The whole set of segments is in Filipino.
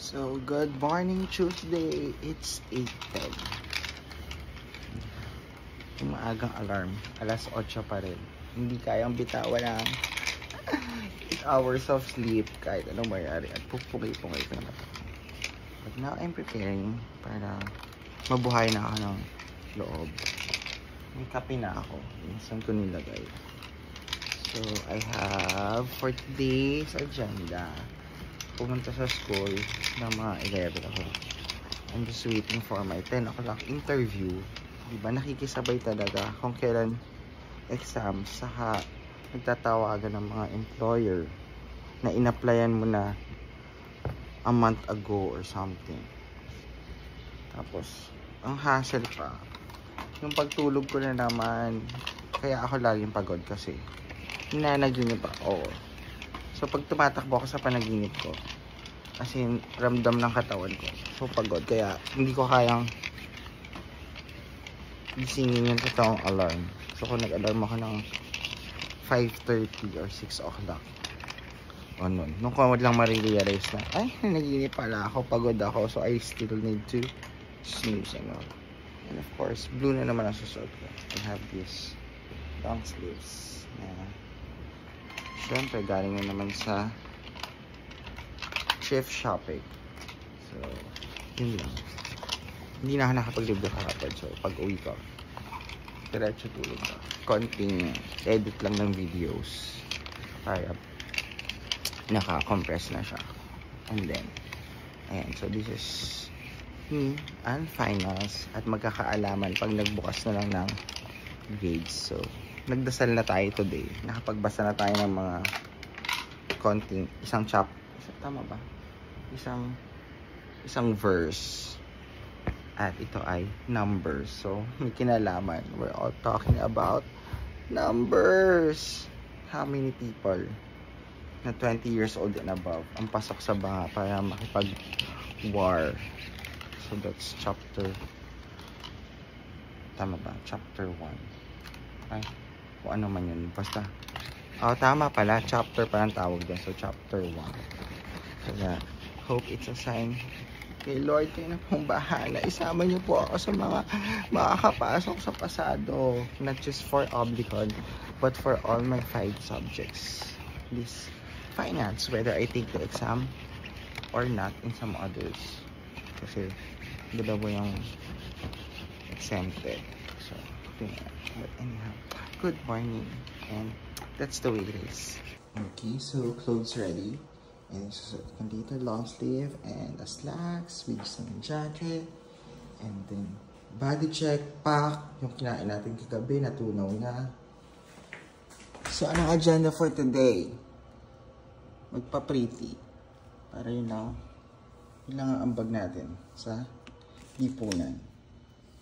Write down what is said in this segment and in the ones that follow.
So, good morning Tuesday. It's 8:10. Yung maagang alarm. Alas 8 pa rin. Hindi kayang bitawan ng 8 hours of sleep kahit anong mayari. At pupungay-pungay ko naman. But now I'm preparing para mabuhay na ako ng loob. May kape na ako. Saan ko nilagay? So, I have for today's agenda. Pumunta sa school ng mga 11 ako. I'm just waiting for my 10 o'clock interview. Diba nakikisabay talaga kung kailan exam, saka nagtatawagan ng mga employer na in-applyan mo na a month ago or something. Tapos ang hassle pa yung pagtulog ko na naman, kaya ako laging pagod kasi hinanaginip ako. So pag tumatakbo ako sa panaginip ko, as in ramdam ng katawan ko, so pagod, kaya hindi ko kayang gisingin yung totoong alarm. So kung nag-alarm ako ng 5:30 or 6 o'clock o nun, nung ko lang marirealize na ay, naginip pala ako, pagod ako, so I still need to snooze and all. And of course, blue na naman ang susuot ko. I have this long sleeves na syempre galing na naman sa thrift shopping. So yun lang. Hindi na ako nakapag-libro kahapon. So pag uwi ko, diretso tulog ko. Konting edit lang ng videos para naka-compress na siya. And then ayan, so this is me and finals. At magkakaalaman pag nagbukas na lang ng grades. So nagdasal na tayo today. Nakapagbasa na tayo ng mga konting, isang tama ba? Isang verse. At ito ay numbers. So, may kinalaman. We're all talking about numbers. How many people na 20 years old and above ang pasok sa banga para makipag-war? So, that's chapter, tama ba? Chapter 1. Ay, kung ano man yun. Basta, tama pala. Chapter pa ang tawag dyan. So, chapter 1. So, yeah. Hope it's a sign kay Lord, kayo na pong bahala. Isama niyo po ako sa mga makakapasok sa pasado. Not just for Oblicon, but for all my 5 subjects. This finance, whether I take the exam or not in some others. Kasi, dalawa yung exempted. So, but anyhow, good morning. And that's the way it is. Okay, so clothes ready. And so, dito long sleeve and a slacks with some jacket. And then, body check, pack. Yung kinain natin kagabi, natunaw na. So, anong agenda for today? Magpa-pretty. Para yun lang ang ambag natin sa lipunan.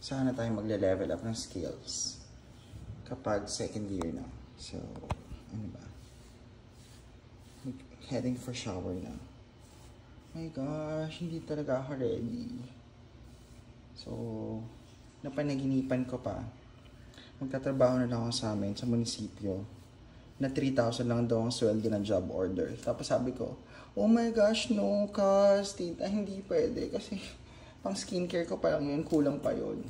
Sana tayo magle-level up ng skills kapag second year na. So, ano ba? Heading for shower na. My gosh, hindi talaga ako ready. So, napanaginipan ko pa. Magtatrabaho na lang ako sa amin, sa munisipyo. Na 3,000 lang daw ang sweldo na job order. Tapos sabi ko, oh my gosh, no, cuz, tita, hindi pwede. Kasi, pang skincare ko pa lang yun, kulang pa yun.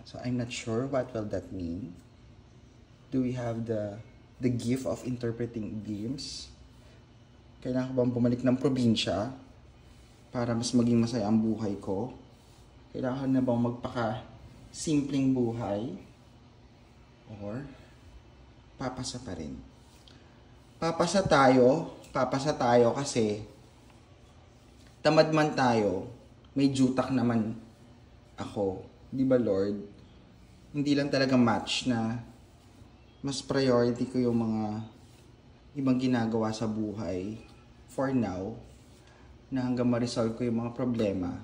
So, I'm not sure what will that mean. Do we have the gift of interpreting dreams? Kailangan ko bang bumalik ng probinsya para mas maging masaya ang buhay ko? Kailangan na bang magpaka-simpleng buhay? Or papasa pa rin? Papasa tayo kasi tamad man tayo, may jutak naman ako. Di ba, Lord? Hindi lang talaga match na mas priority ko yung mga ibang ginagawa sa buhay for now, na hanggang ma-resolve ko yung mga problema.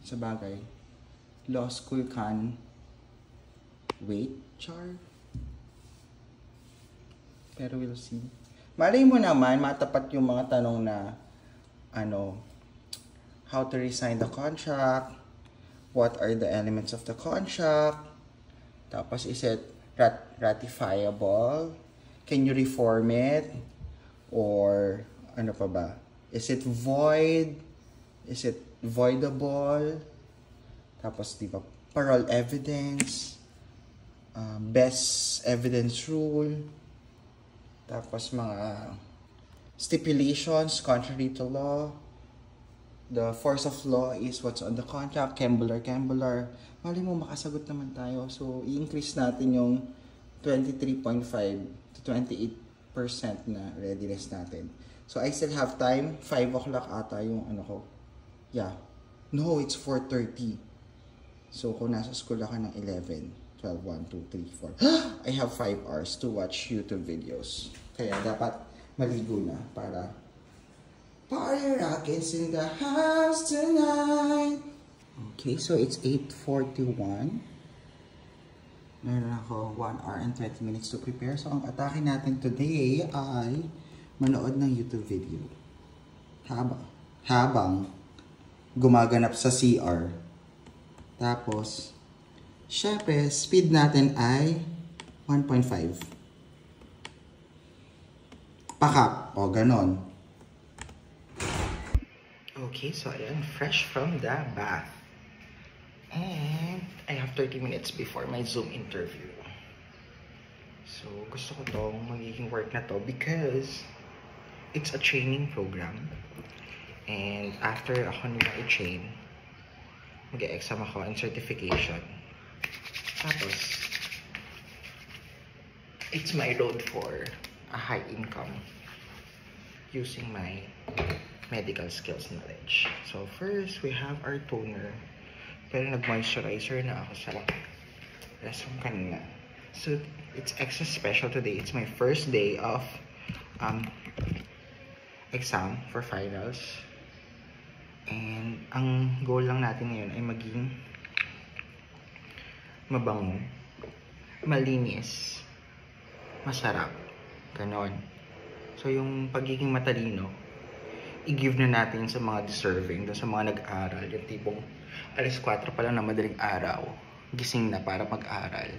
Sa bagay, law school can wait, char. Pero we'll see. Malay mo naman, matapat yung mga tanong na, how to resign the contract, what are the elements of the contract, tapos is it ratifiable, can you reform it, or ano pa ba? Is it void? Is it voidable? Tapos, di ba, parole evidence, best evidence rule, tapos mga stipulations contrary to law, the force of law is what's on the contract, Kembler. Mali mo, makasagot naman tayo. So, i-increase natin yung 23.5 to 28% na readiness natin. So, I still have time. 5 o'clock ata yung ano ko. Yeah. No, it's 4:30. So, kung nasa school ako ng 11, 12, 1, 2, 3, 4. I have 5 hours to watch YouTube videos. Kaya dapat maligo na para party rockets in the house tonight. Okay, so it's 8:41. Meron ako 1 hour and 20 minutes to prepare. So, ang atake natin today ay manood ng YouTube video. Habang gumaganap sa CR. Tapos, syempre, speed natin ay 1.5. Pakap. O, ganon. Okay, so ayan, fresh from the bath. And I have 30 minutes before my Zoom interview. So, gusto ko tong magiging work na to because it's a training program. And after ako nila i-train, mag-e-exam ako and certification. Tapos, it's my road for a high income using my medical skills knowledge. So first, we have our toner. Pero nag-moisturizer na ako sa restroom kanina. So, it's extra special today. It's my first day of exam for finals. And ang goal lang natin ngayon ay maging mabango, malinis, masarap, ganon. So yung pagiging matalino, i-give na natin sa mga deserving, doon sa mga nag-aaral, yung tipong alas 4 pa lang na madaling araw, gising na para mag-aral,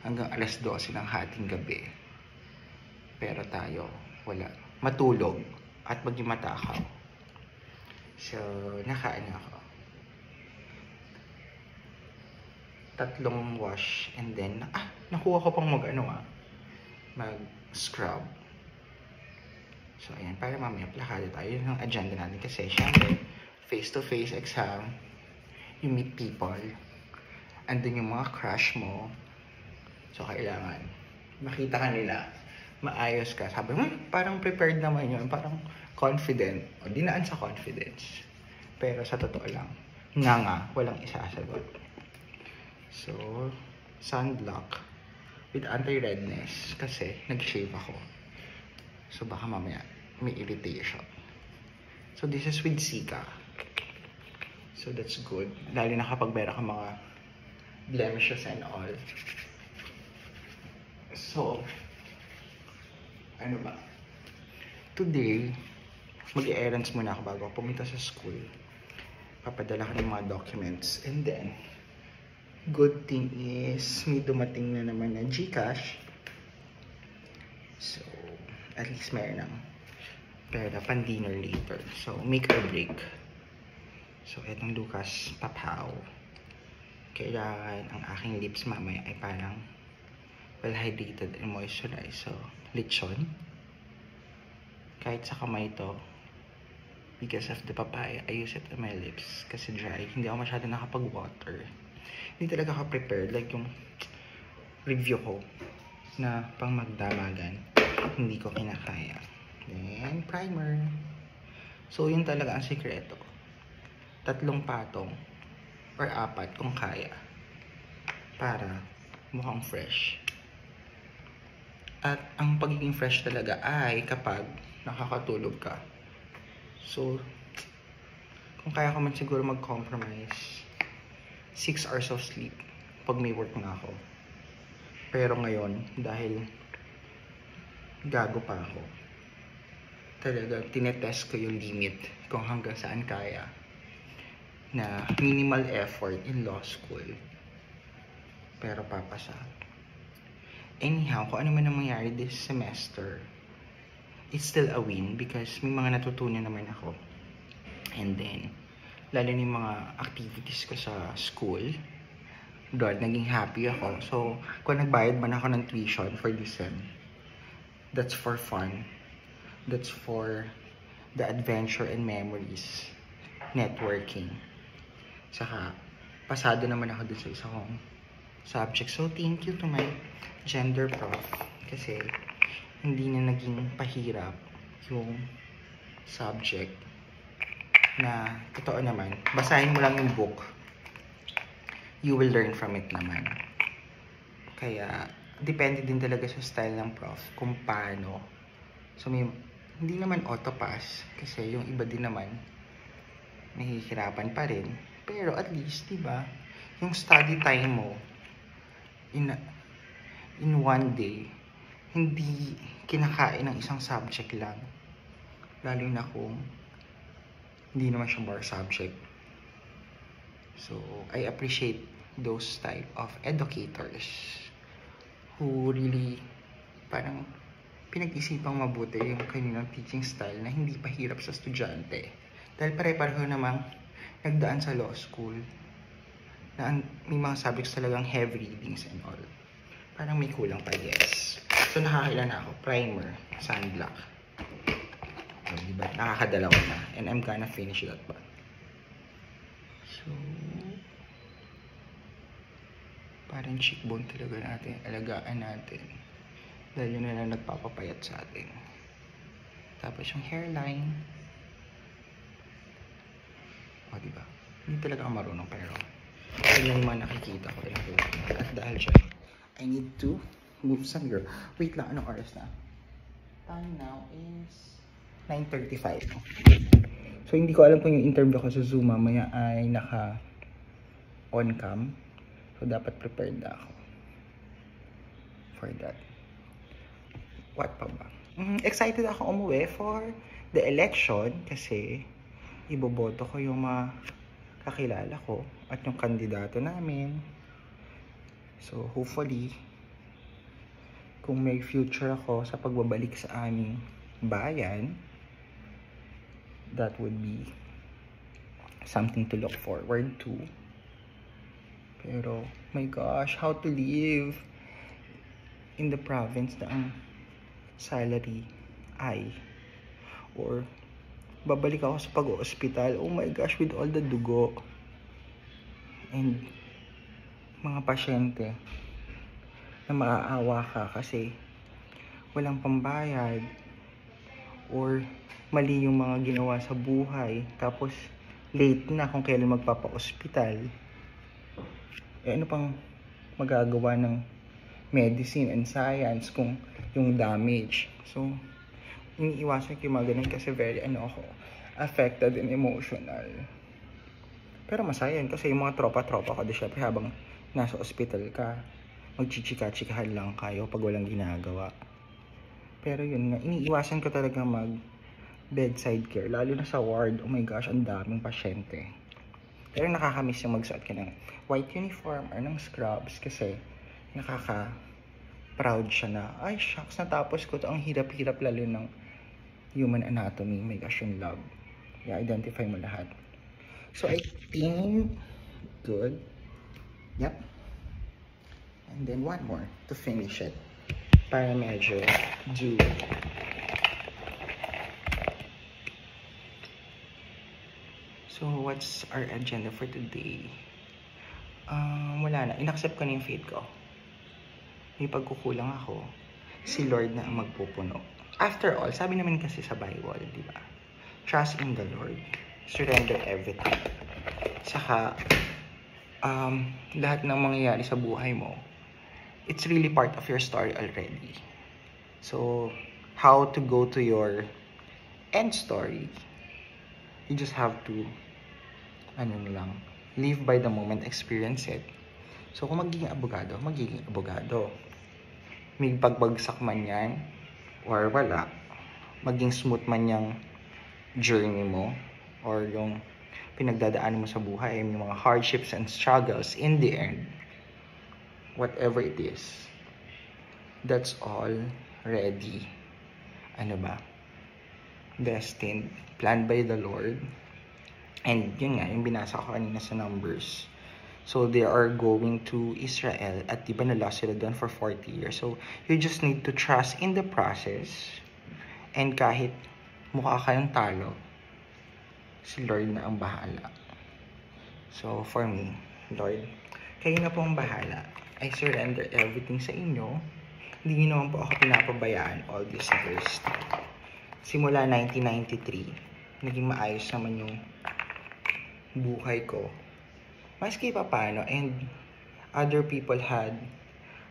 hanggang alas 12 ng hating gabi. Pero tayo, wala. Matulog at maging matakaw. So, nakain ako. 3 wash and then, nakuha ko pang mag-scrub. So, ayan, para mamaya plakado tayo. Yun ang agenda natin kasi, syempre, face-to-face exam, you meet people, andun yung mga crush mo. So, kailangan makita ka nila, maayos ka. Sabi mo, parang prepared naman yun, parang confident. O, dinaan sa confidence. Pero sa totoo lang, walang isasagot. So, sunblock with anti-redness kasi nag-shave ako. So, baka mamaya may irritation. So, this is with Sika. So, that's good. Lalo na kapag meron ka mga blemishes and all. So, ano ba? Today, mag-e-errands muna ako bago ako pumunta sa school. Papadala ko ng mga documents. And then, good thing is, may dumating na naman na GCash. So, at least meron ng pera pan-dinner later. So, make or break. So, etong Lucas Papaw. Kailangan ang aking lips mamaya ay parang well-hydrated and moisturized. So, lechon. Kahit sa kamay to, because of the papaya, I use it on my lips. Kasi dry. Hindi ako masyado nakapag-water. Hindi talaga ako prepared. Like yung review ko na pang magdamagan, hindi ko kinakaya. Then, primer. So, yun talaga ang sikreto. 3 patong or 4 kung kaya para mukhang fresh. At ang pagiging fresh talaga ay kapag nakakatulog ka. So, kung kaya ko man siguro mag-compromise 6 hours of sleep pag may work na ako. Pero ngayon, dahil gago pa ako, talaga tinetest ko yung limit kung hanggang saan kaya na minimal effort in law school. Pero papasa. Anyhow, kung ano man ang mangyari this semester, it's still a win because may mga natutunan naman ako. And then, lalo na yung mga activities ko sa school, doon, naging happy ako. So, kung nagbayad man ako ng tuition for this sem, that's for fun. That's for the adventure and memories, networking. Saka, pasado naman ako dun sa isa kong subject. So, thank you to my gender prof. Kasi, hindi na naging pahirap yung subject na, totoo naman, basahin mo lang yung book. You will learn from it naman. Kaya, depende din talaga sa style ng prof kung paano. So, hindi naman auto-pass kasi yung iba din naman nahihirapan pa rin. Pero at least, diba, yung study time mo in one day, hindi kinakain ng isang subject lang. Lalo na kung hindi naman siya bar subject. So, I appreciate those type of educators who really parang pinag-isipang mabuti yung kanilang teaching style na hindi pa hirap sa estudyante. Dahil pare-pareho namang nagdaan sa law school na may mga subjects talagang heavy readings and all. Parang may kulang pa, yes. So, nakakailan na ako. Primer, sunblock. So, diba? Nakakadalawa na. And I'm gonna finish that one. So, parang cheekbone talaga natin, alagaan natin. Dahil yun na lang nagpapapayat sa atin. Tapos yung hairline. O, diba? Hindi talaga ako marunong, pero yun yung mga nakikita ko. At dahil siya, I need to move some here. Wait lang, anong oras na? Time now is 9:35. So, hindi ko alam kung yung interview ko sa Zoom mamaya ay naka-on cam. So, dapat prepared na ako for that. What pa ba? Excited ako umuwi for the election kasi iboboto ko yung mga kakilala ko at yung kandidato namin. So, hopefully, kung may future ako sa pagbabalik sa aming bayan, that would be something to look forward to. Pero, my gosh, how to live in the province na ang salary ay, or babalik ako sa pag-hospital, oh my gosh, with all the dugo and mga pasyente na maaawa ka kasi walang pambayad or mali yung mga ginawa sa buhay, tapos late na kung kailan magpapa-hospital. Eh, ano pang magagawa ng medicine and science kung yung damage? So, iniiwasan ko yung mga ganun kasi very ako, affected and emotional. Pero masaya yun kasi yung mga tropa-tropa ko, di syempre habang nasa hospital ka, magchichika-chikahan lang kayo pag walang ginagawa. Pero yun nga, iniiwasan ko talaga mag bedside care, lalo na sa ward. Oh my gosh, ang daming pasyente. Pero nakakamiss yung magsuot ka ng white uniform or ng scrubs kasi nakaka-proud siya na, ay shucks, natapos ko to. Ang hirap-hirap lalo ng human anatomy. Oh my gosh, yung love. I-identify mo lahat. So, I think, good. Yep. And then one more to finish it. Para medyo do. So, what's our agenda for today? Wala na. In-accept ko na yung fate ko. May pagkukulang ako. Si Lord na ang magpupuno. After all, sabi naman kasi sa Bible, di ba? Trust in the Lord. Surrender everything. Saka, lahat ng mangyayari sa buhay mo, it's really part of your story already. So, how to go to your end story? You just have to live by the moment, experience it. So, kung magiging abogado. May pagbagsak man yan, or wala. Maging smooth man yung journey mo, or yung pinagdadaan mo sa buhay, may mga hardships and struggles, in the end, whatever it is, that's all ready. destined, planned by the Lord. And yun nga, yung binasa ko kanina sa Numbers. So, they are going to Israel at di ba na-lost sila doon for 40 years. So, you just need to trust in the process. And kahit mukha kayong talo, si Lord na ang bahala. So, for me, Lord, kayo na po ang bahala. I surrender everything sa inyo. Hindi niyo naman po ako pinapabayaan all these years. Simula 1993, naging maayos naman yung buhay ko. Maski pa paano, and other people had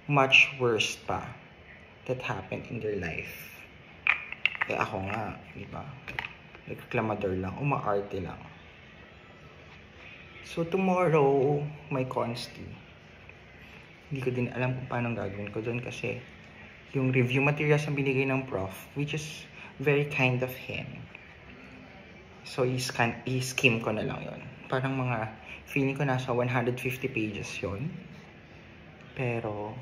much worse pa that happened in their life. Eh ako nga, di ba? Nagreklamador lang, umaarte lang. So tomorrow, may consti. Hindi ko din alam kung paano gagawin ko doon kasi yung review materials na binigay ng prof, which is very kind of him. So, i-skim ko na lang yon. Parang mga, feeling ko nasa 150 pages yon. Pero,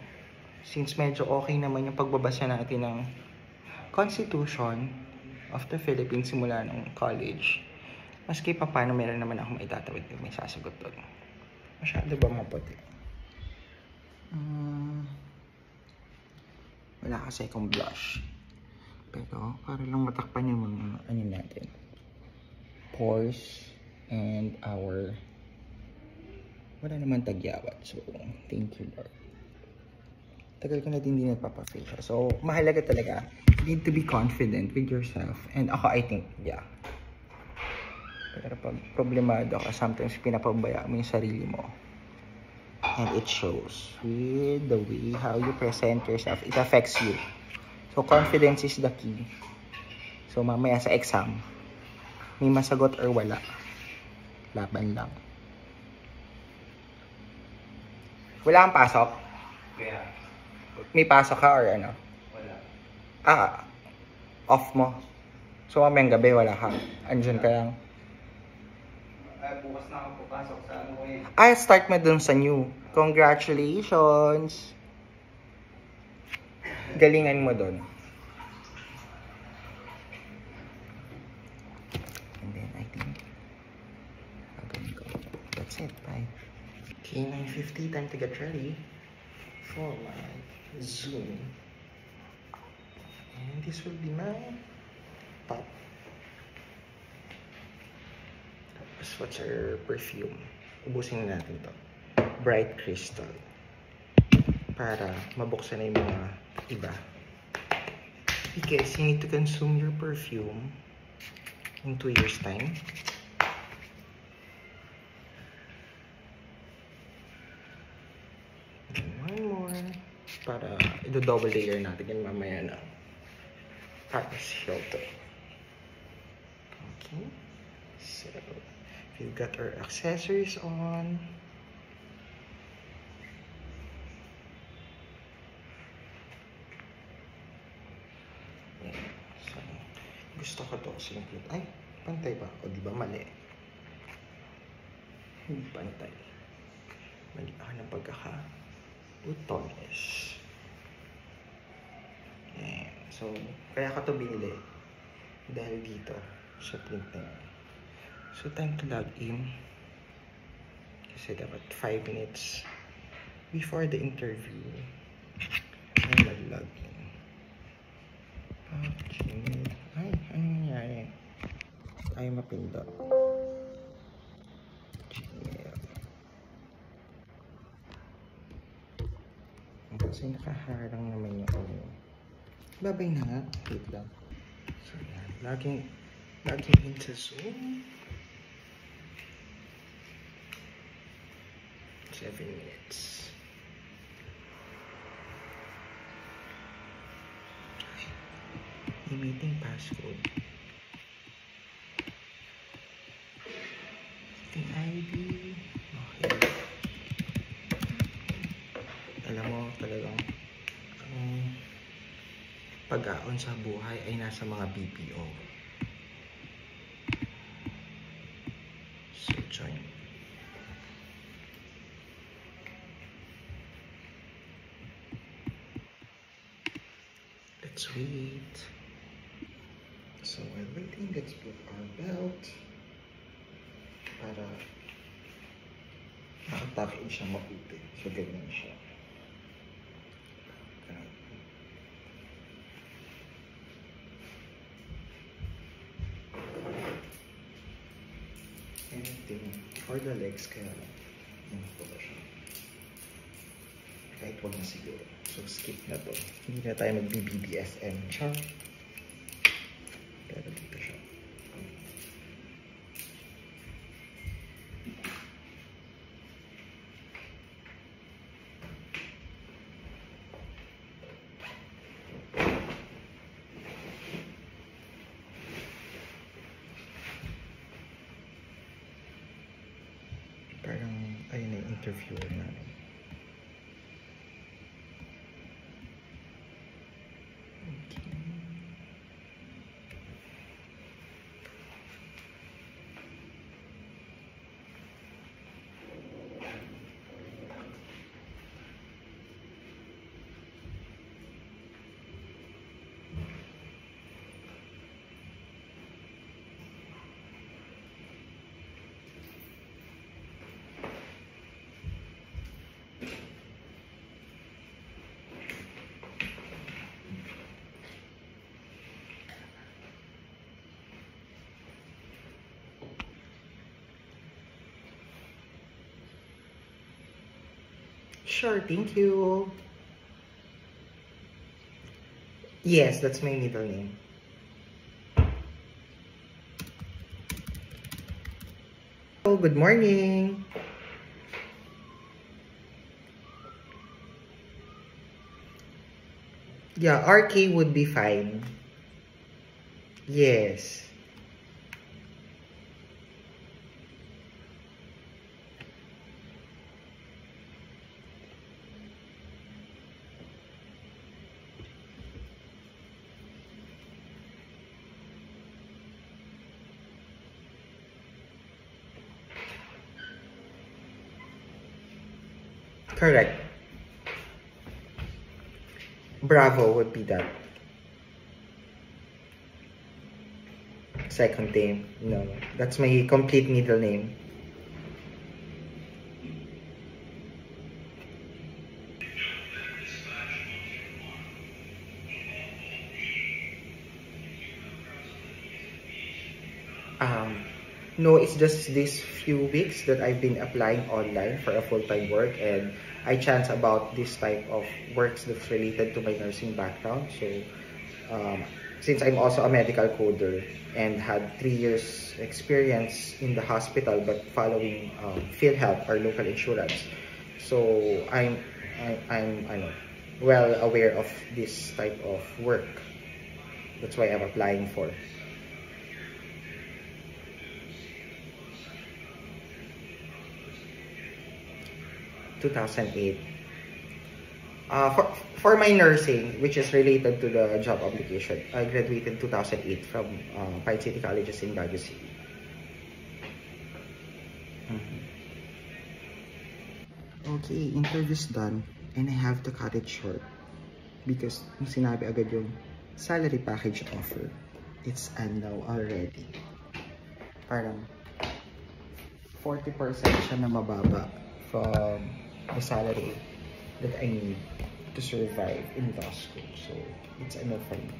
since medyo okay naman yung pagbabasa natin ng Constitution of the Philippines simula nung college, maski pa paano meron naman ako maitatawid na may sasagot doon. Masyado ba maputi? Wala kasi akong blush. Pero, para lang matakpan yung mga ano natin. Pores and our wala naman tagyawat. So, thank you, Lord. Tagal ko na din hindi nagpapafacial. So, mahalaga talaga. You need to be confident with yourself. And ako, I think, yeah. Pero pag problemado ka, sometimes pinapabaya mo yung sarili mo. And it shows with the way how you present yourself. It affects you. So, confidence is the key. So, mamaya sa exam, may masagot or wala. Laban lang. Wala kang pasok? Yeah. May pasok ka or ano? Wala. Off mo. So, mamayang gabi wala ka. Andyan ka lang. Ay, bukas na ako papasok sa ano eh. Ay, start mo dun sa new. Congratulations! Galingan mo dun. And then, I think, I'm gonna go. That's it. Bye. Okay, 9:50. Time to get ready for my Zoom. And this will be my top. Tapos, what's our perfume? Ubusin na natin to. Bright Crystal. Para mabuksan na yung mga iba. Because you need to consume your perfume in 2 years' time. And one more. Para i-double layer natin yan mamaya na. Paris Hilton. Okay. So, we've got our accessories on. So, gusto ko to simple. Ay, pantay ba? O di ba mali? Hindi pantay. Mali ako ng pagkaka-butones. Ayan. So, kaya ko to binili. Dahil dito, sa print na yun. So, time to log in. Kasi dapat 5 minutes before the interview, ay mag-log in. Gmail. Ay, ano nangyari? Tayo mapindot. Gmail. Kasi nakaharang naman yung ano. Babay na nga. Wait lang. So, yan. Login into Zoom. 7 minutes. Meeting passcode. Meeting ID. Okay. Alam mo talagang ang pag-aon sa buhay ay nasa mga BPO. So, join. Let's wait. So, So while waiting, let's put our belt para nakatakin siya mabuti. So ganyan siya. Anything for the legs, kaya yun po ba siya. Kahit wag na siguro. So skip na to. Hindi na tayo mag-BBSM. Char. Pero dito siya. Parang ayun na yung interviewer namin. Sure, thank you. Yes, that's my middle name. Oh, good morning. Yeah, RK would be fine. Yes. Correct. Bravo would be that. Second name. No, that's my complete middle name. No, it's just these few weeks that I've been applying online for a full-time work, and I chance about this type of works that's related to my nursing background. So since I'm also a medical coder and had 3 years experience in the hospital but following PhilHealth or local insurance, so I'm well aware of this type of work. That's why I'm applying for. 2008. For my nursing, which is related to the job application, I graduated 2008 from Pine City Colleges in Baguio City. Okay, interview's done, and I have to cut it short because sinabi agad yung salary package offer. It's unknown already. Parang 40% siya na mababa from the salary that I need to survive in law school. So, it's enough for me.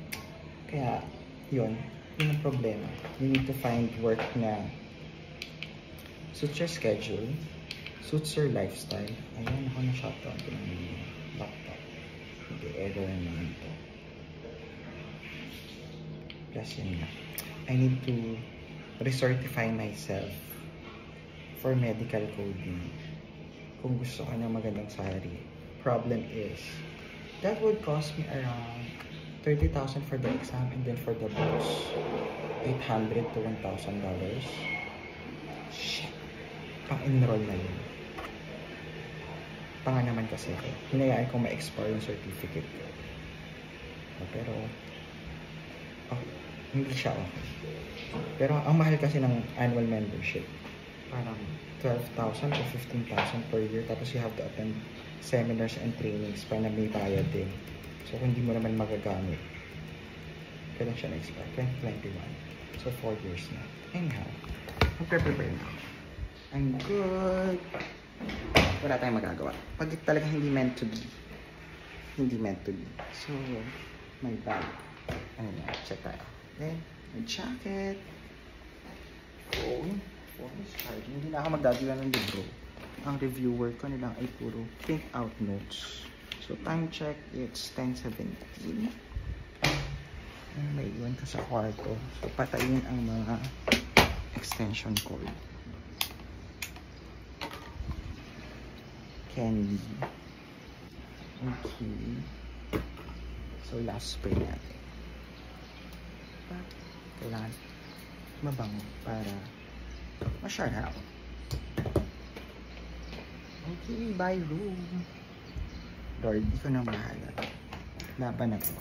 Kaya, yun ang problema. You need to find work na suits your schedule, suits your lifestyle. Ayan, ako na-shutdown ko ng laptop. Hindi, error naman ito. Plus yun na. I need to recertify myself for medical coding. Kung gusto ko ng magandang salary. Problem is, that would cost me around 30,000 for the exam, and then for the books, $800 to $1,000. Shit! Pang-enroll na yun. Panga naman kasi ako. Hinayaan ko ma-expire yung certificate ko. Pero, hindi siya okay. Pero, ang mahal kasi ng annual membership, parang 12,000 to 15,000 per year. Tapos you have to attend seminars and trainings para may bayad din. So, kung hindi mo naman magagamit, Kailan siya na-expire? 2021. So, 4 years na. Anyhow, magpre-prepare na ako. I'm good. Wala tayong magagawa. Pag talaga hindi meant to be. Hindi meant to be. So, my bag. Ano na, check tayo. Then, my jacket. Phone. Phone is charging. Hindi na ako magdadala ng libro. Ang reviewer ko nilang ay puro print out notes. So, time check, it's 10:17. May iwan ka sa kwarto. So, patayin ang mga extension cord. Candy. Okay. So, last spray natin. Kailangan mabango para ma-share na ako. Okay, bye room. Lord, di ko nang bahala. Laban na to.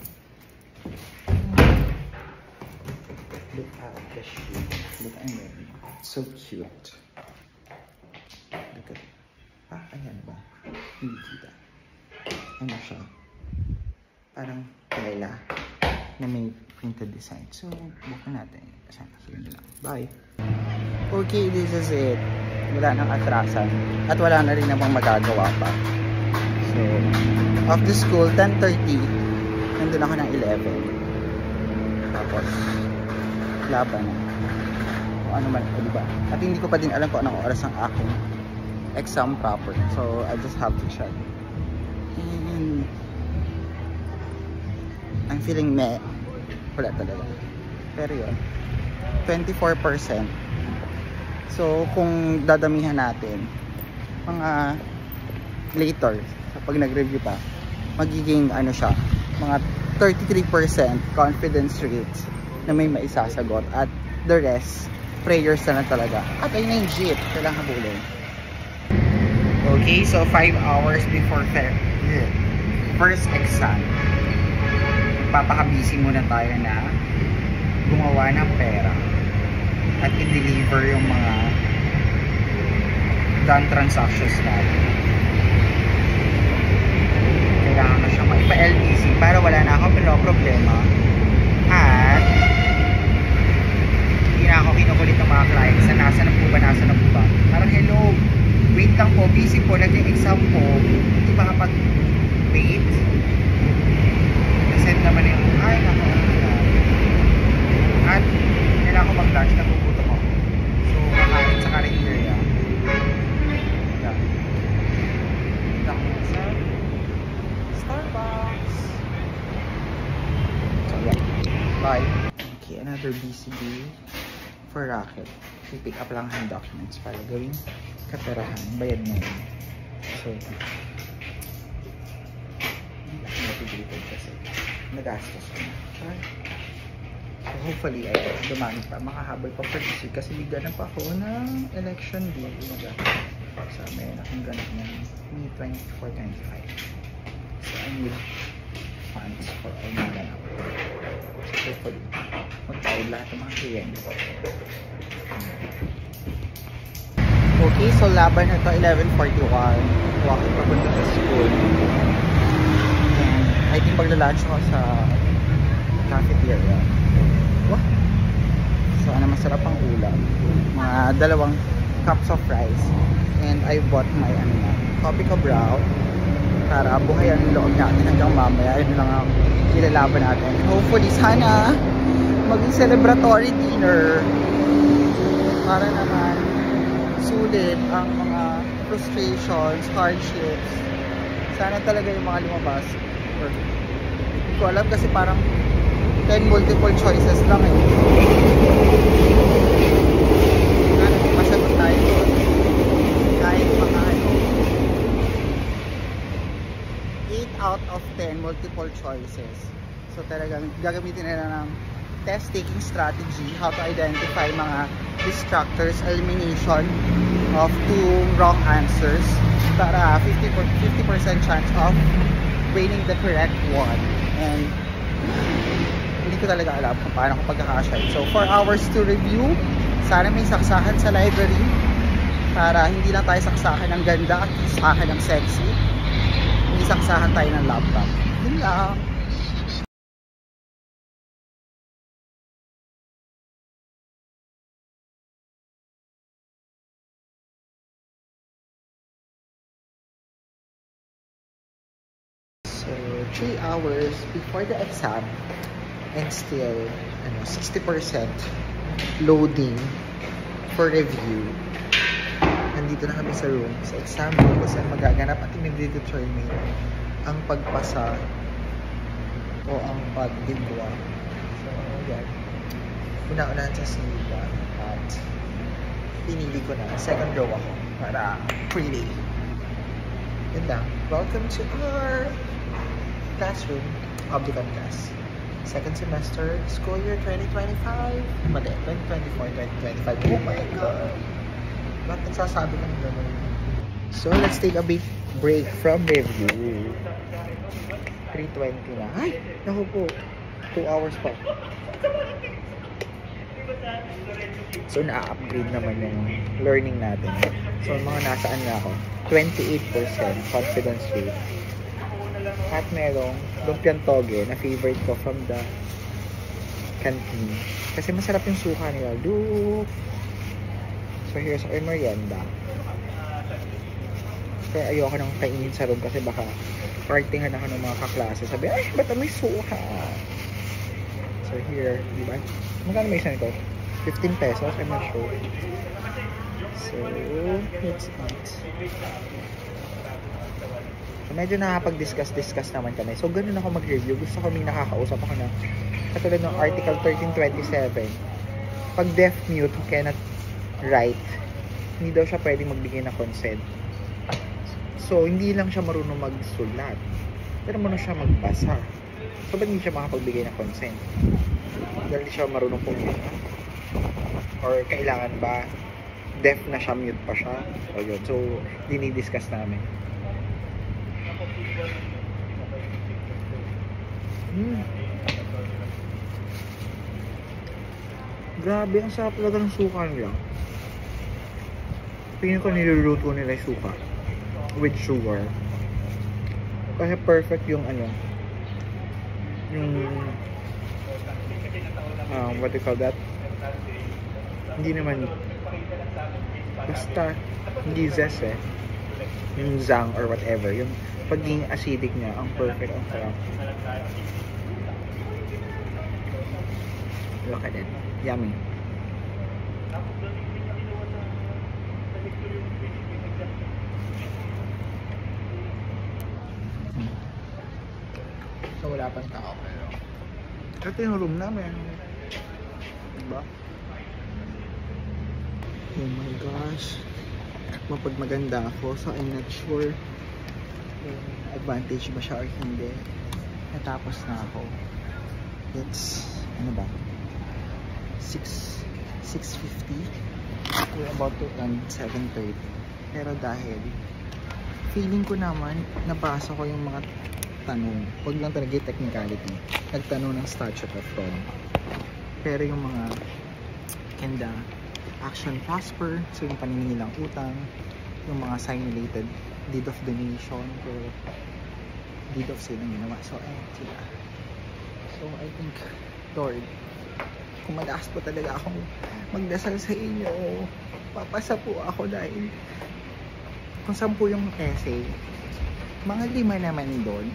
Look at the shoe. Look, I'm wearing. So cute. Look at it. Ayan ba? Hindi kita. Ano siya? Parang tela na may printed design. So, bukan natin. Sana yun lang. Bye. Okay, this is it. Wala nang atrasan. At wala na rin namang magagawa pa. So, off the school, 10:30. Nandun ako ng 11. Tapos, laban na. Kung ano man, diba? At hindi ko pa din alam kung anong oras ang aking exam proper. So, I just have to check. And, I'm feeling meh. Wala talaga. Pero yun, 24%. So, kung dadamihan natin, mga later, pag nag-review pa, magiging ano siya, mga 33% confidence rates na may maisasagot. At the rest, prayers na lang talaga. At ayun na yung jeep, kailangan habulin. Okay, so 5 hours before first exam. Papaka-busy muna tayo na gumawa ng pera at i-deliver yung mga done transactions natin. Kailangan na siyang maipa-LTC para wala na akong problema at hindi na ako kinukulit ng mga clients na nasa na po ba. Parang hello, wait lang po, busy po, nag-exam po, hindi makapag-wait. Nasend naman yung ay nako. At kailangan ko mag-lunch, nagugutom ako. So, kakain sa karinderya. Punta ko sa Starbucks. So, yeah. Bye. Okay, another busy day for Racket. I-pick up lang ang documents para gawing kaperahan. Bayad na yun. So, hindi ako motivated kasi nagastos ko na. Right? So hopefully ay dumami pa, makahabol pa for this week kasi bigyan na pa ako ng election day. So may akong ganap ng May 24-25. So I need funds for all mga ganap. So hopefully magtawid lahat ng mga kliyentes. Okay, so laban na to 11:41. Walking papunta sa school. And I think magla-lunch ako sa cafeteria. Wow. So, ano, masarap ang ulam. Mga 2 cups of rice. And I bought my coffee ko brown para buhayan yung loob natin hanggang mamaya. Yun lang ang ilalaban natin. Hopefully, sana maging celebratory dinner para naman sulit ang mga frustrations, hardships. Sana talaga yung mga lumabas. Hindi ko alam kasi parang 10 multiple choices lang eh. Sana masagot tayo doon. Kahit mga 8 out of 10 multiple choices. So talagang gagamitin nila ng test-taking strategy, how to identify mga distractors, elimination of 2 wrong answers para 50% chance of winning the correct one. And hindi ko talaga alam kung paano ko pagkakasya. So 4 hours to review. Sana may saksahan sa library para hindi lang tayo saksahan ng ganda at saksahan ng sexy. Hindi saksahan tayo ng laptop. Yun lang. 3 hours before the exam and still 60% loading for review. Nandito na kami sa room sa exam room kasi magaganap at i-determine ang pagpasa o ang pagdibwa. So, yan. Una-unahan sa siniba at pinili ko na. Second row ako para pretty. Yun lang. Welcome to our classroom, Obdicon class. Second semester, school year 2025. Mali, 2024, 2025. Oh my God! Ba't nagsasabi ka ng gano'n? So, let's take a big break from review. 3:20 na. Ay! Naku po. 2 hours pa. So, na-upgrade naman yung learning natin. So, mga nasaan na ako? 28% confidence rate. At merong lumpiang toge na favorite ko from the canteen. Kasi masarap yung suka nila. Look! So, here's our merienda. Pero ayoko nang kainin sa room kasi baka partingan ako ng mga kaklase. Sabi, ay, ba't may suka? So, here, di ba? Magkano may isa nito? 15 pesos, I'm not sure. So, let's eat. So, medyo nakapag-discuss naman kami. So, ganun ako mag-review. Gusto ko may nakakausap ako na katulad ng Article 1327. Pag deaf mute who cannot write, hindi daw siya pwedeng magbigay ng consent. So, hindi lang siya marunong magsulat. Pero marunong siya magbasa. So, ba't hindi siya makapagbigay ng consent? Dahil hindi siya marunong pumunta? Or kailangan ba deaf na siya, mute pa siya? O yun. So, dinidiscuss namin. Grabe, ang sarap talaga ng suka nila. Tingin ko niluluto nila yung suka with sugar. Kasi perfect yung yung what do you call that? Hindi naman basta hindi zest yung zang or whatever, yung pagiging acidic niya, ang perfect, ang sarap. Look at it, yummy. So wala pang tao pero ito yung room namin, diba? Oh my gosh, mapagmaganda ako, so I'm not sure kung advantage ba siya or hindi. Natapos na ako. It's ano ba, 6:50. We're about to end 7:30. Pero dahil feeling ko naman nabasa ko yung mga tanong, huwag lang talaga yung technicality, nagtanong ng statute of fraud. Pero yung mga can the action prosper, so yung paningilang utang, yung mga simulated deed of donation or deed of sale ang ginawa. So sila. So I think, Lord, kung malakas po talaga akong magdasal sa inyo, papasa po ako dahil kung 10 yung essay, mga 5 naman doon,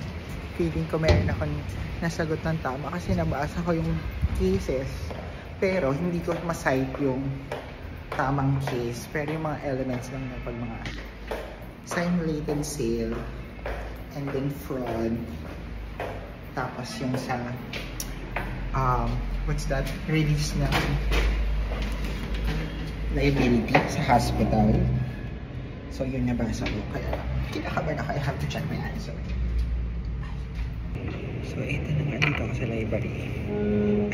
feeling ko meron akong nasagot ng tama kasi nabasa ko yung cases pero hindi ko ma-cite yung tamang case, pero yung mga elements lang na pag mga simulated sale and then fraud, tapos yung sa what's that, release ng liability sa hospital. So yun nabasa ko, kaya kinakabahan ako, I have to check my answer. So ito na nga, dito ako sa library.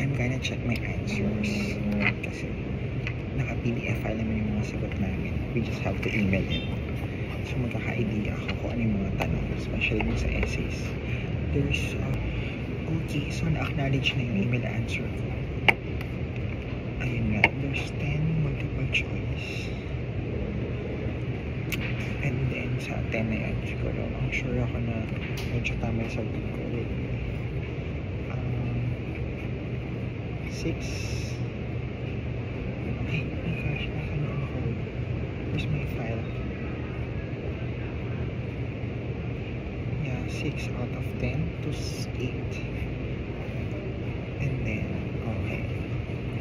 I'm gonna check my answers kasi naka-PDF file naman yung mga sagot namin. We just have to email it. So magkaka-idea ako kung ano yung mga tanong, especially dun sa essays. There's okay, so na-acknowledge na yung email answer ko. Ayun nga, there's 10 multiple choice. And then sa 10 na yan, siguro, ang sure ako na medyo tama yung sagot ko. 6. Ay, my gosh, where's my file? Yeah, 6 6 out of 10 to 8. And then, okay.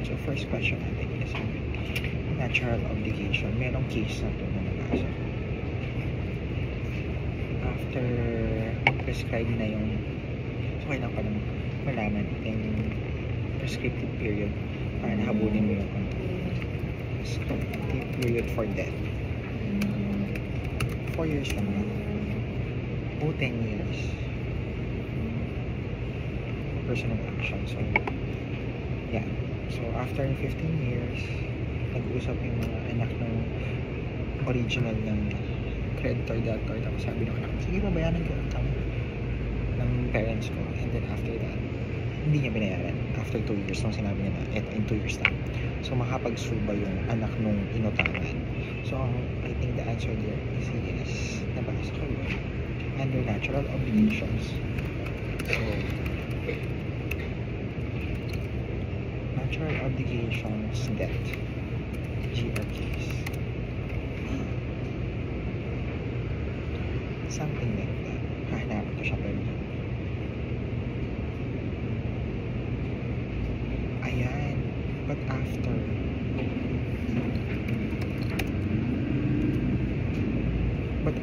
So, first question natin is natural obligation. Merong case na ito na nabasa. After prescribe na yung so, kailangan pa naman malaman yung prescriptive period para nahabulin mo yung prescriptive period for death. 4 years lang na. O 10 years. Personal action. So, yeah. So, after 15 years, nag-uusap yung mga anak ng original ng creditor, debtor. Tapos sabi ng anak, sige, babayaran ko utang ng parents ko. And then after that, hindi niya binayaran. After 2 years, nung sinabi niya na, in 2 years time. So, makapag-sue ba yung anak nung inutangan? So, I think the answer there is yes. Nabasa ko yun. Under natural obligations. So, natural obligations, debt. GR case. Something like that. Hahanapin ko siya pero ayan. But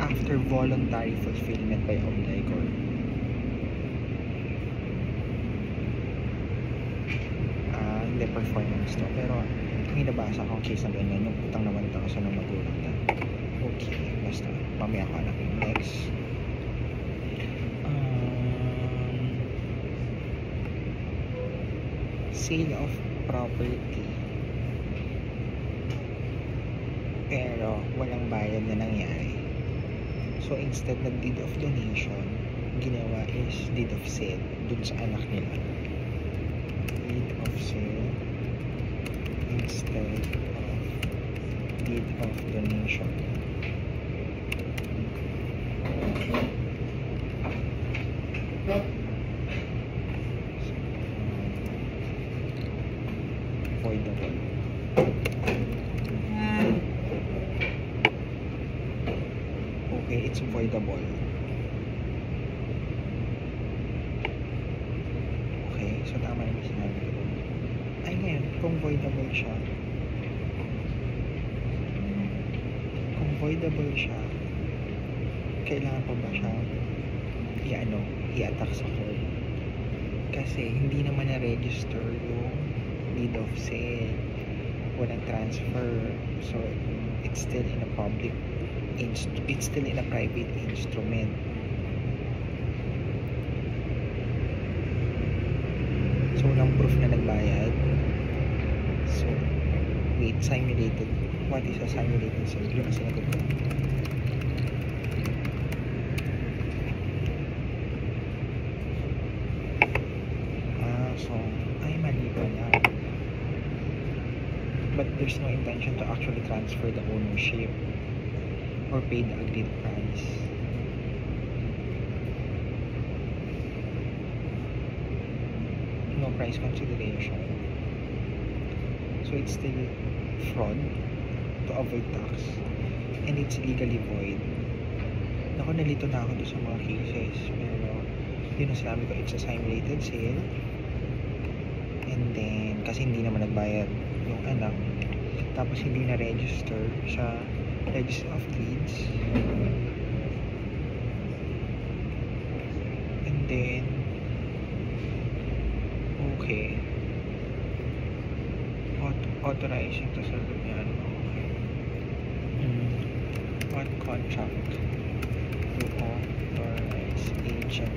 after voluntary fulfillment by obligor. Hindi performance to. Pero may nabasa akong case na ganyan, yung utang na 1,000 ng magulang na. Okay, basta mamaya ko hanapin. Next. Sale of property. Pero walang bayad na nangyari. So instead ng deed of donation, ginawa is deed of sale dun sa anak nila. Deed of sale instead of deed of donation. Voidable. Okay, it's voidable. Okay, so tama naman sinabi ko. Ay ngayon, kung voidable siya, kailangan pa ba siya i-attack sa court? Kasi hindi naman na-register yung deed of sale. Walang transfer. So, it's still in a private instrument. So, walang proof na nagbayad. So, wait, simulated. What is a simulated sale? Yun ang sinagot ko. So, ay mali ko na. But there's no intention to actually transfer the ownership or pay the agreed price. No price consideration. So it's still fraud to avoid tax. And it's legally void. Naku, nalito na ako doon sa mga cases. Pero, yun ang sinabi ko, it's a simulated sale. And then, kasi hindi naman nagbayad yung anak. Tapos hindi na-register sa Register of Deeds. And then, okay. Authorizing to sell yan. What contract to authorize agent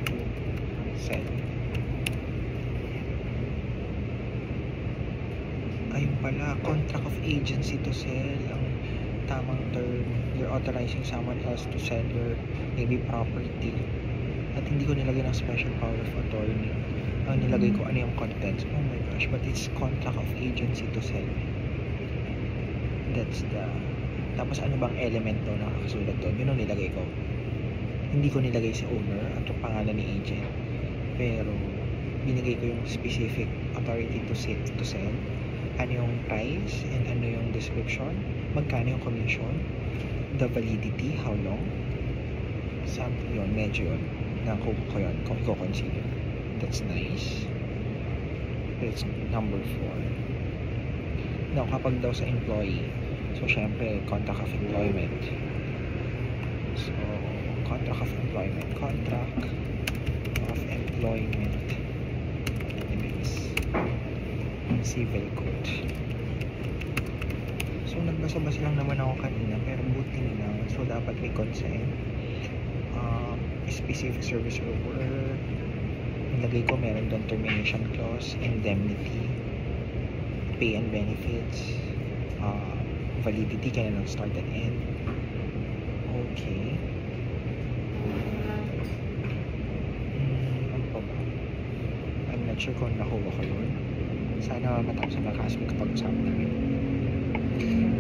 to sell? Ayun pala, contract of agency to sell ang tamang term. You're authorizing someone else to sell your maybe property. At hindi ko nilagay ng special power of attorney. Ang nilagay ko ano yung contents. Oh my gosh, but it's contract of agency to sell. That's the... Tapos ano bang element to na nakasulat doon? Yun ang nilagay ko. Hindi ko nilagay sa owner at yung pangalan ni agent. Pero binigay ko yung specific authority to sell. Ano yung price and ano yung description, magkano yung commission, the validity, how long, yun, medyo yun. na kung ko yun, kung i-consider. That's nice. It's number 4. Now, kapag daw sa employee, so syempre, contract of employment. So, contract of employment. Elements. Civil code. So, nagbasa-basa lang naman ako kanina, pero buti na. So, dapat may consent. Specific service or work. Nilagay ko meron doon termination clause, indemnity, pay and benefits, validity, kaya lang start and end. Okay. Ano pa ba? I'm not sure kung nakuha ko yun. Sana matapos ang lakas may kapag-usapan namin.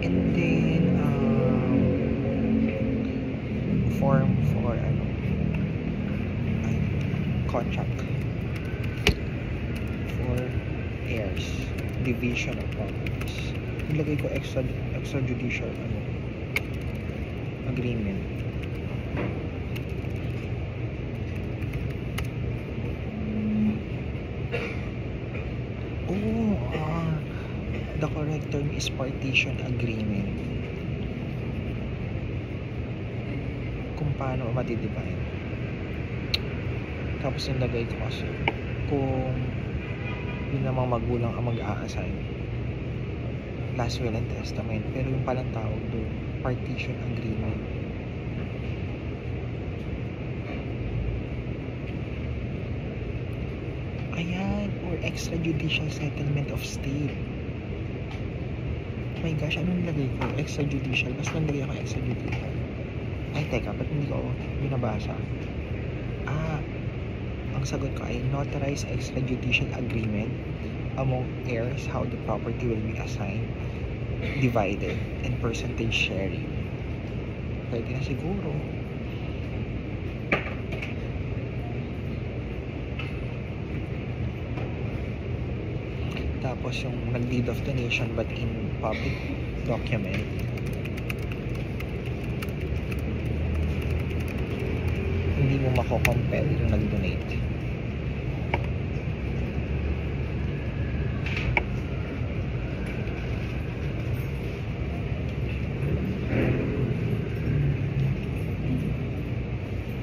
And then, form for contract for heirs, division of properties. Nilagay ko extrajudicial agreement. The correct term is partition agreement. Kung paano matidivide. Tapos nilagay ko kasi kung yun namang magulang ang mag-a-assign, last will and testament, pero yung palang tawag doon, partition agreement. Ayan, or extrajudicial settlement of state. Oh my gosh, anong nilagay ko? Extrajudicial. Basta nilagay ako extrajudicial. Ay, teka, ba't hindi ko binabasa? Ang sagot ko ay notarized extrajudicial agreement among heirs how the property will be assigned, divided, and percentage sharing. Pwede na siguro. Tapos yung nag-deed of donation but in public document. Hindi mo mako-compel yung nag-donate.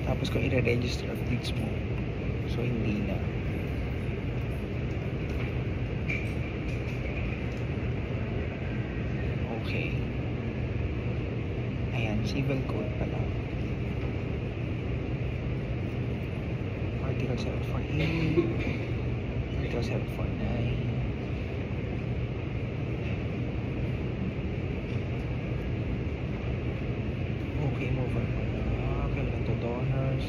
Tapos kung i-register of deeds mo, so hindi na. Okay. Ayan, civil code pala. Article 748, Article 749. Okay, move on. Kailan to donors.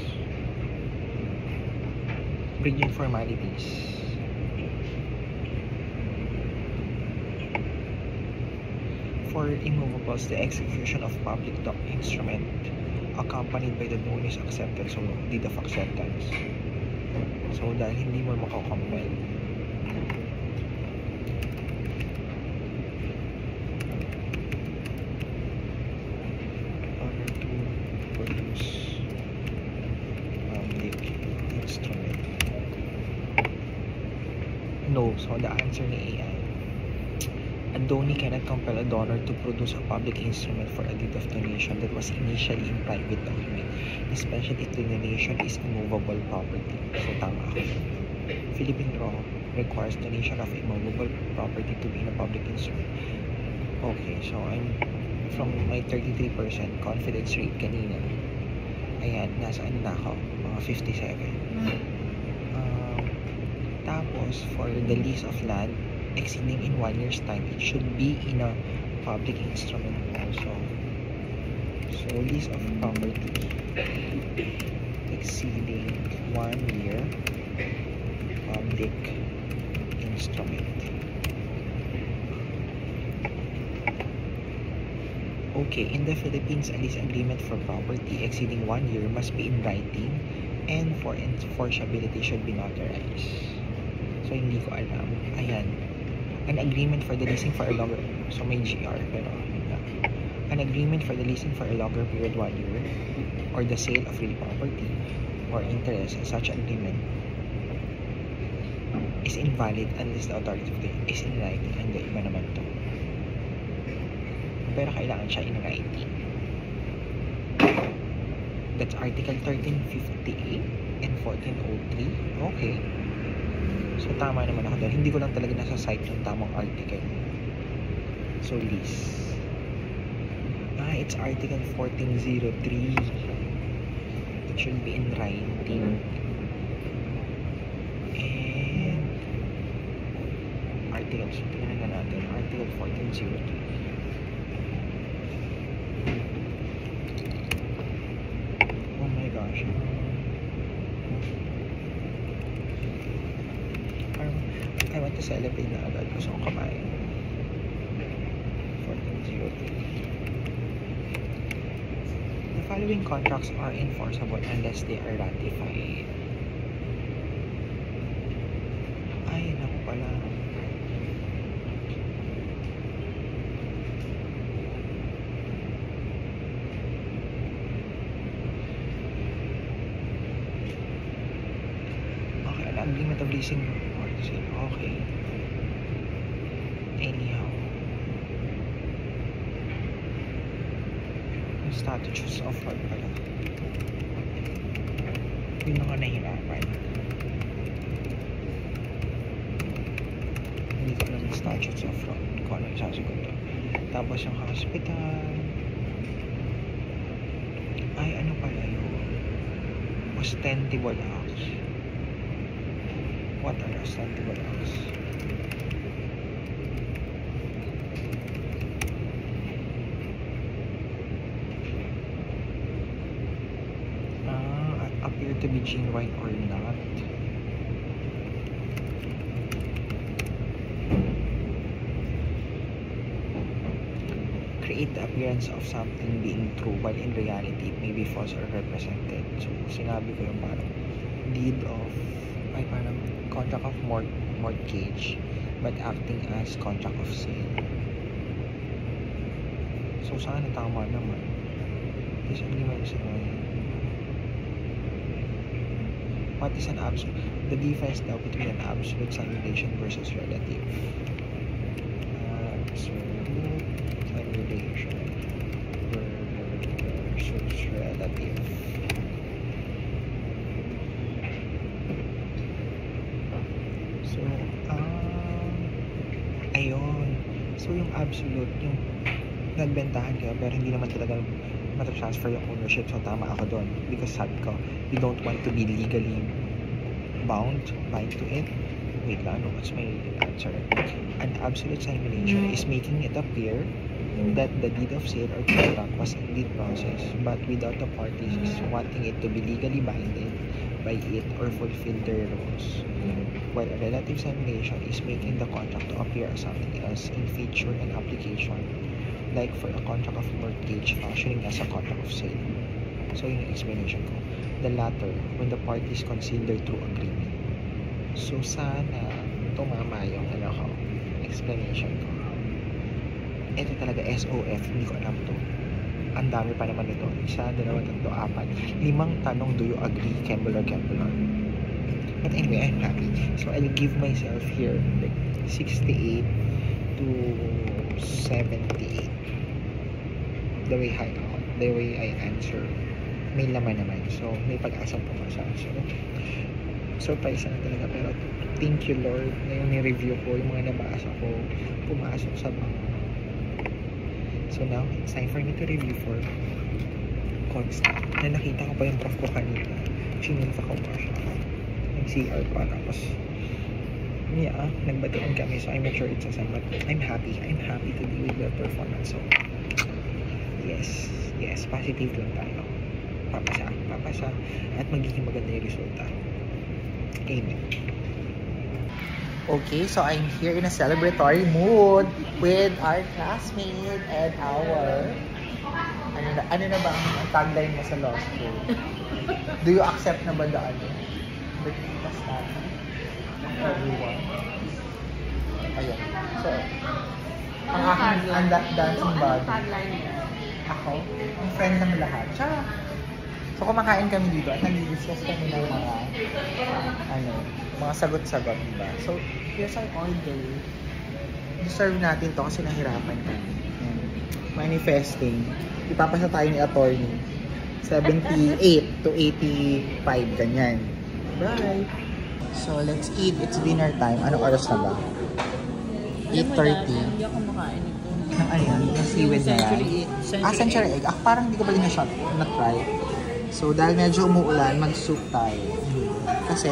Bridging formalities. For immovables, the execution of public instrument accompanied by the notice acceptance o deed of acceptance. So, dahil hindi mo makakompel. Order to produce public instrument. No. So, the answer ni AI. A donee cannot compel a donor to produce a public instrument for a deed of donation that was initially in private document, especially if the donation is immovable property. So, tama ako. Philippine law requires donation of immovable property to be in a public instrument. Okay, so I'm from my 33% confidence rate kanina. Ayan, nasaan na ako? Mga 57. Tapos, for the lease of land, exceeding in 1 year's time, it should be in a public instrument also. So, lease of property exceeding 1 year, public instrument. Okay, in the Philippines, a lease agreement for property exceeding 1 year must be in writing and for enforceability should be notarized. So, hindi ko alam. Ayan. An agreement for the leasing for a longer, so may GR, pero an agreement for the leasing for a longer period 1 year or the sale of real property or interest in such agreement is invalid unless the authority is in writing. Hindi, iba naman to. Pero kailangan siya in writing. That's Article 1358 and 1403. Okay. So, tama naman ako dahil hindi ko lang talaga nasa site yung tamang article. So, lease. It's Article 1403. It should be in writing. And Article, so tingnan na natin. Article 1403. Oh my gosh. I want to celebrate na agad. Gusto kong kumain. 1403. The following contracts are enforceable unless they are ratified. Ay, naku pala. Okay, an agreement of leasing. Okay. Anyhow. Statutes of fraud pala. Yung mga nahirapan. Hindi ko alam yung statutes of fraud. Kung ano yung sasagot to. Tapos yung hospital. Ay, ano pala yun? Ostentable acts. What are ostentable acts? Appear to be genuine or not. Create the appearance of something being true while in reality it may be false or represented. So, sinabi ko yung parang deed of, ay parang contract of mortgage but acting as contract of sale. So, sana tama naman. This agreement is what is an absolute? The difference now between an absolute simulation versus relative. Absolute simulation versus relative. So, ayun. So, yung absolute, yung nagbentahan ka pero hindi naman talaga matatransfer yung ownership. So, tama ako doon. Because sabi ko, we don't want to be legally bound to it. Wait lang, what's my answer? An absolute simulation is making it appear that the deed of sale or contract was indeed processed, but without the parties wanting it to be legally binded by it or fulfill their roles. While a relative simulation is making the contract to appear as something else in feature and application, like for a contract of mortgage functioning as a contract of sale. So, yung explanation ko. The latter, when the parties conceal their true agreement. So, sana tumama yung explanation ko. Ito talaga SOF, hindi ko alam to. Ang dami pa naman ito. 1, 2, 3, 4. 5 tanong, do you agree? Kembler. But anyway, I'm happy. So, I'll give myself here like 68 to 78. The way I answer, may laman naman. So, may pag-asang pumasa. So, surprise na talaga. Pero, thank you Lord na yung ni-review ko, yung mga nabasa ko, pumasok sa mga. So, now, it's time for me to review for constant. Na nakita ko pa yung prof ko kanina. Chinilfa ko pa siya. Nag-CR pa. Tapos, nagbatian kami. So, I'm not sure it's a sign. But, I'm happy. I'm happy to be with your performance. So, yes, positive lang tayo. Papasa, at magiging maganda yung resulta. Amen. Okay, so I'm here in a celebratory mood with our classmate and our ano na ba ang tagline mo sa law school? Do you accept na ba the everyone? Ayun. So, ang aking dancing body. Ako, ang friend ng lahat. Siya. So kumakain kami dito at nag-discuss kami ng mga sagot-sagot, diba? So here's our order. Deserve natin to kasi nahirapan kami. Manifesting. Ipapasa tayo ni attorney. 78 to 85, ganyan. Right. So let's eat. It's dinner time. Anong oras na ba? 8:30. Hindi ako makain ito. Ng ano yan? Ng seaweed na yan? Century egg. Parang hindi ko pa din na-try. So, dahil medyo umuulan, mag-soup tayo. Kasi,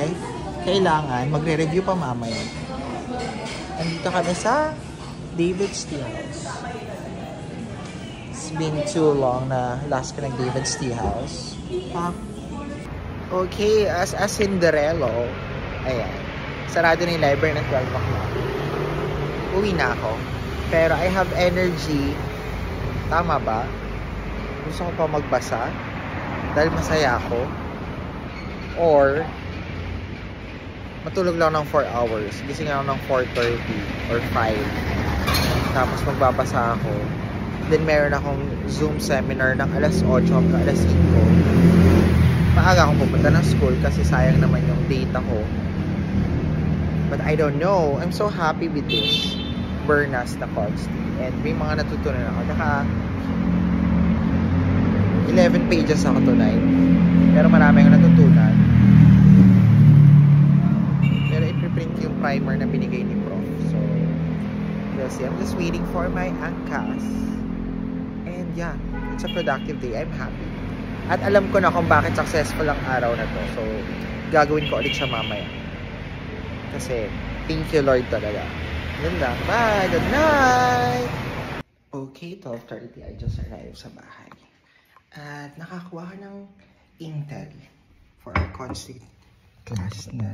kailangan magre-review pa mamaya. Andito kami sa David Steelhouse. It's been too long na last ka ng David Steelhouse. Okay, as a Cinderello, ayan, sarado na yung library ng 12 o'clock. Uwi na ako. Pero I have energy. Tama ba? Gusto ko pa magbasa. Dahil masaya ako. Or matulog lang ng 4 hours. Gising ako ng 4:30 or 5. Tapos magbabasa ako. Then meron akong Zoom seminar ng alas 8 hanggang alas 5. Maaga akong pupunta ng school kasi sayang naman yung data ko. But I don't know. I'm so happy with this Bernas na Consti. And may mga natutunan ako. 11 pages ako tonight. Pero marami akong natutunan. Pero i-print yung primer na binigay ni Prof. So, we'll see. I'm just waiting for my angkas. And yeah, it's a productive day. I'm happy. At alam ko na kung bakit successful ang araw na to. So, gagawin ko ulit siya mamaya. Kasi, thank you Lord talaga. Yun lang. Bye! Good night! Okay, 12:30. I just arrived sa bahay. At nakakuha ka ng Intel for our constant class na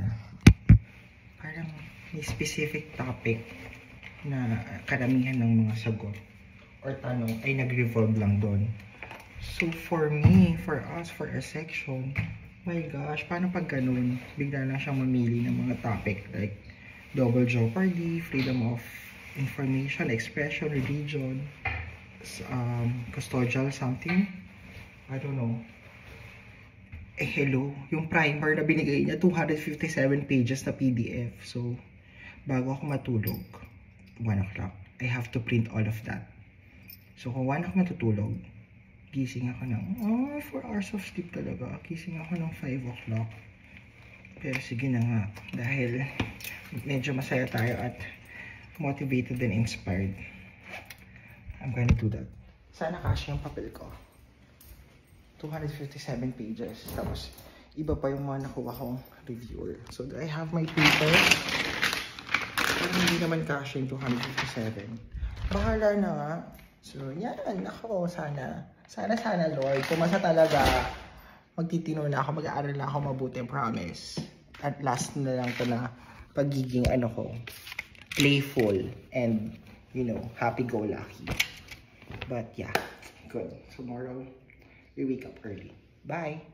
parang may specific topic na karamihan ng mga sagot or tanong ay nag-revolve lang doon. So for me, for us, for our section, my gosh, paano pag ganun? Bigla lang siyang mamili ng mga topic like double jeopardy, freedom of information, expression, religion, custodial something. I don't know. Eh, hello. Yung primer na binigay niya, 257 pages na PDF. So, bago ako matulog, 1 o'clock, I have to print all of that. So, kung 1 ako matutulog, gising ako ng, 4 hours of sleep talaga. Gising ako ng 5 o'clock. Pero sige na nga, dahil medyo masaya tayo at motivated and inspired. I'm gonna do that. Sana kasya yung papel ko. 257 pages. Tapos, iba pa yung mga nakuha kong reviewer. So, I have my paper. Pero hindi naman kasya yung 257. Bahala na nga. So, yan. Ako, sana. Sana, Lord. Pumasa talaga. Magtitino na ako. Mag-aaral na ako mabuti. Promise. At last na lang to na pagiging playful and, happy-go-lucky. But, yeah. Good. Tomorrow, we wake up early. Bye!